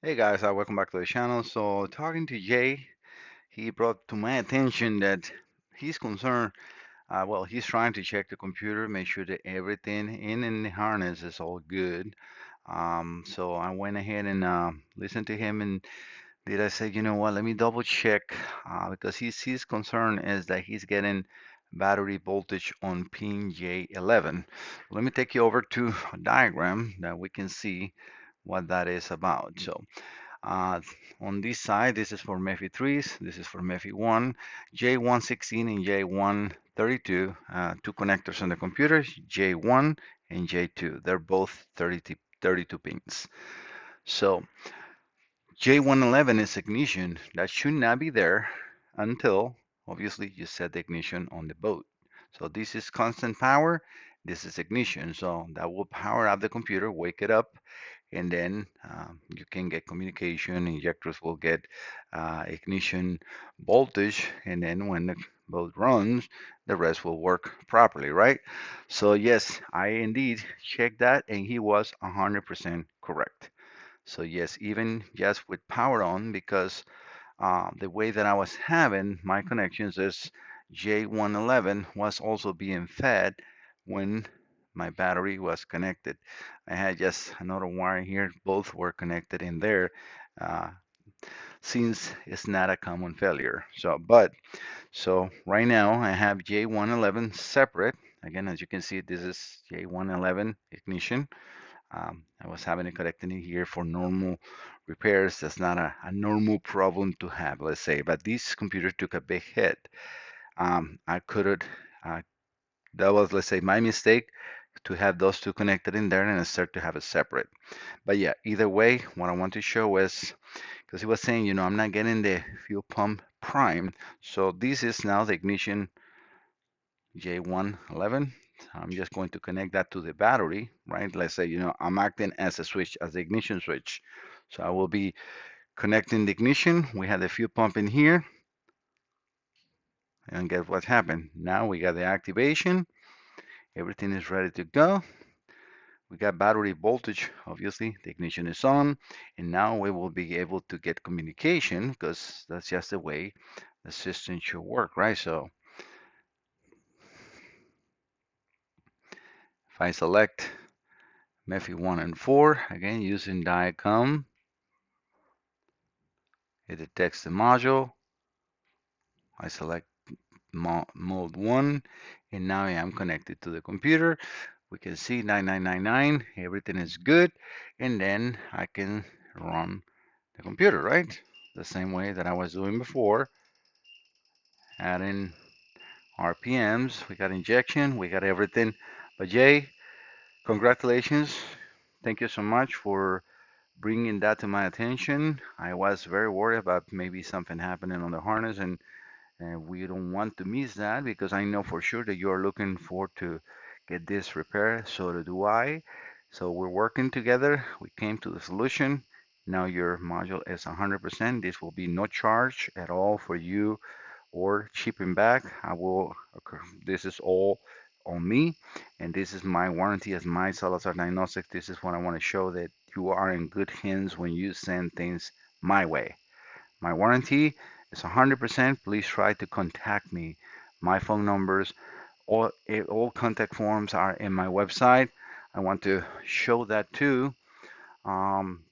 Hey guys, welcome back to the channel. So, talking to Jay, he brought to my attention that he's concerned. Well, he's trying to check the computer, make sure that everything in the harness is all good. So I went ahead and listened to him, and did I say, you know what? Let me double check because his concern is that he's getting battery voltage on pin J11. Let me take you over to a diagram that we can see what that is about. So. Uh, on this side, this is for MEFI 3s, this is for MEFI 1, J1-16 and J1-32, two connectors on the computer, J1 and J2. They're both 32 pins. So J1-11 is ignition. That should not be there until, obviously, you set the ignition on the boat. So this is constant power. This is ignition. So that will power up the computer, wake it up, and then you can get communication. Injectors will get ignition voltage, and then when the boat runs, the rest will work properly, right? So yes, I indeed checked that, and he was 100% correct. So yes, even just with power on, because the way that I was having my connections is J1-11 was also being fed when my battery was connected. I had just another wire here, both were connected in there, uh, since it's not a common failure. So right now I have J1-11 separate. Again, as you can see, this is J1-11 ignition. I was having it connected in here for normal repairs. That's not a normal problem to have, let's say. But this computer took a big hit. I couldn't, uh, that was, let's say, my mistake to have those two connected in there and start to have it separate. But yeah, either way, what I want to show is, because he was saying, I'm not getting the fuel pump prime. So this is now the ignition J1-11. I'm just going to connect that to the battery, right? Let's say, I'm acting as a switch, as the ignition switch. So I will be connecting the ignition. We have the fuel pump in here, and guess what happened? Now we got the activation. Everything is ready to go. We got battery voltage, obviously, the ignition is on, and now we will be able to get communication because that's just the way the system should work, right? So if I select MEFI 1 and 4, again using Diacom, it detects the module. I select mode 1, and now I am connected to the computer. We can see 9999, everything is good, and then I can run the computer, right? The same way that I was doing before, adding RPMs, we got injection, we got everything. But Jay, congratulations. Thank you so much for bringing that to my attention. I was very worried about maybe something happening on the harness, and we don't want to miss that because I know for sure that you're looking forward to get this repaired. So do I. So we're working together. We came to the solution. Now your module is 100%. This will be no charge at all for you or shipping back. This is all on me, and this is my warranty as my Salazar Diagnostics. This is what I want to show that you are in good hands when you send things my way. My warranty is 100%. Please try to contact me. My phone numbers, all contact forms are in my website. I want to show that too. Um,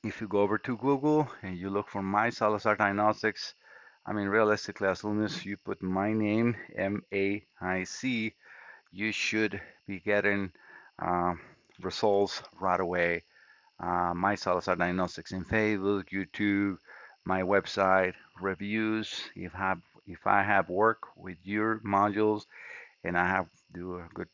if you go over to Google and you look for my Salazar Diagnostics, I mean, realistically, as soon as you put my name, MAIC, you should be getting uh, results right away. My Salazar Diagnostics in Facebook, YouTube, my website, reviews. If I have work with your modules and I have do a good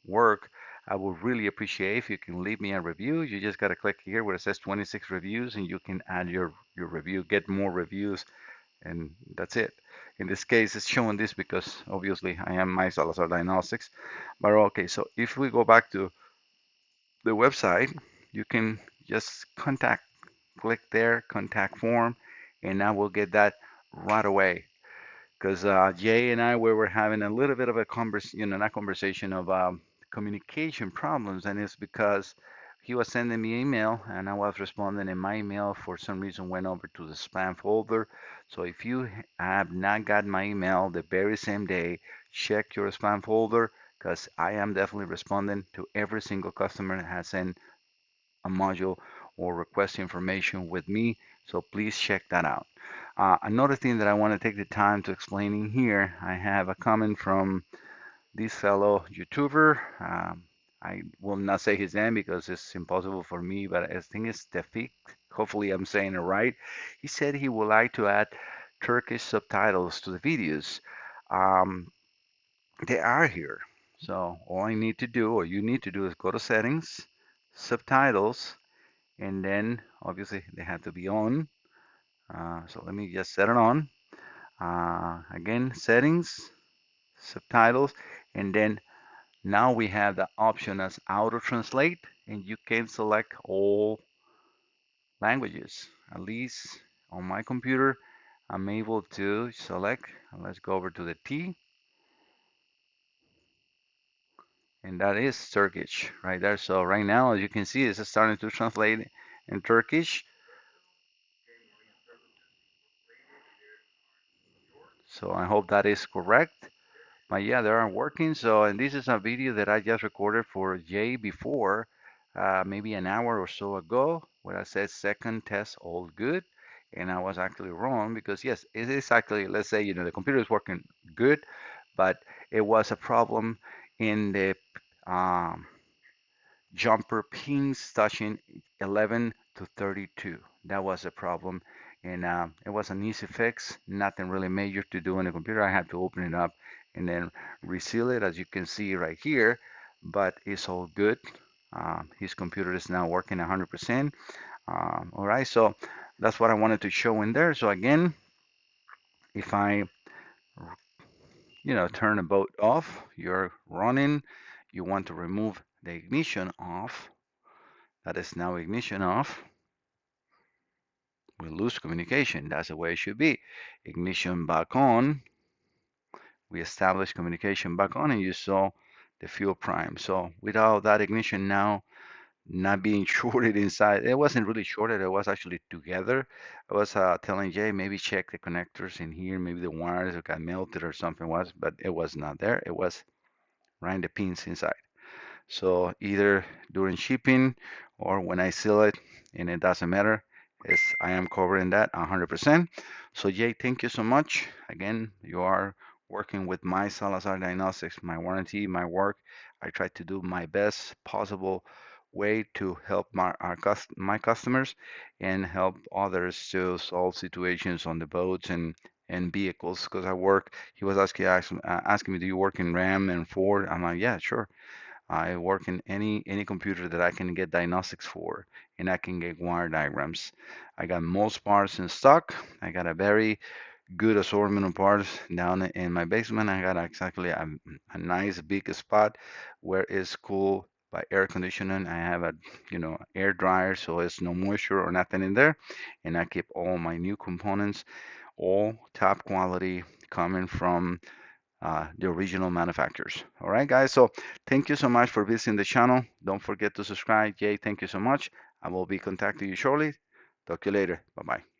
work, I would really appreciate if you can leave me a review. You just got to click here where it says 26 reviews and you can add your review, get more reviews, and that's it. In this case, it's showing this because obviously I am my Salazar Diagnostics. But okay, so if we go back to the website, you can just click there, contact form, and I will get that right away. Because Jay and I, we were having a little bit of a conversation, not conversation of communication problems, and it's because he was sending me email and I was responding, and my email for some reason went over to the spam folder. So if you have not got my email the very same day, check your spam folder because I am definitely responding to every single customer that has sent a module or request information with me. So please check that out. Another thing that I want to take the time to explain in here, I have a comment from this fellow YouTuber. I will not say his name because it's impossible for me, but I think it's Tefik. Hopefully, I'm saying it right. He said he would like to add Turkish subtitles to the videos. Um, they are here. So all I need to do, or you need to do, is go to settings, subtitles, and then obviously they have to be on. So let me just set it on. Again, settings, subtitles, and then now we have the option as auto translate, and you can select all languages. At least on my computer, I'm able to select. Let's go over to the T, and that is Turkish right there. So right now, as you can see, it's starting to translate in Turkish. So I hope that is correct. But yeah, they are working. So, and this is a video that I just recorded for Jay before, maybe an hour or so ago, where I said second test all good. And I was actually wrong because yes, it is actually, let's say, the computer is working good, but it was a problem in the um, jumper pins touching 11 to 32. That was a problem. And it was an easy fix, nothing really major to do on the computer. I had to open it up and then reseal it, as you can see right here, but it's all good. His computer is now working 100%. All right, so that's what I wanted to show in there. So again, if I, turn the boat off, you're running, you want to remove the ignition off, that is now ignition off. We lose communication. That's the way it should be. Ignition back on. We establish communication back on, and you saw the fuel prime. So without that ignition now not being shorted inside, it wasn't really shorted. It was actually together. I was telling Jay maybe check the connectors in here. Maybe the wires got melted or something was, but it was not there. It was right in the pins inside. So either during shipping or when I seal it, and it doesn't matter, as I am covering that 100%. So Jay, thank you so much. Again, you are working with my Salazar Diagnostics, my warranty, my work. I try to do my best possible way to help my customers and help others to solve situations on the boats and vehicles. Because I work, he was asking me, do you work in Ram and Ford? I'm like, yeah, sure. I work in any computer that I can get diagnostics for, and I can get wire diagrams. I got most parts in stock. I got a very good assortment of parts down in my basement. I got exactly a nice big spot where it's cool by air conditioning. I have a air dryer, so it's no moisture or nothing in there, and I keep all my new components, all top quality, coming from the original manufacturers. All right, guys. So thank you so much for visiting the channel. Don't forget to subscribe. Jay, thank you so much. I will be contacting you shortly. Talk to you later. Bye bye.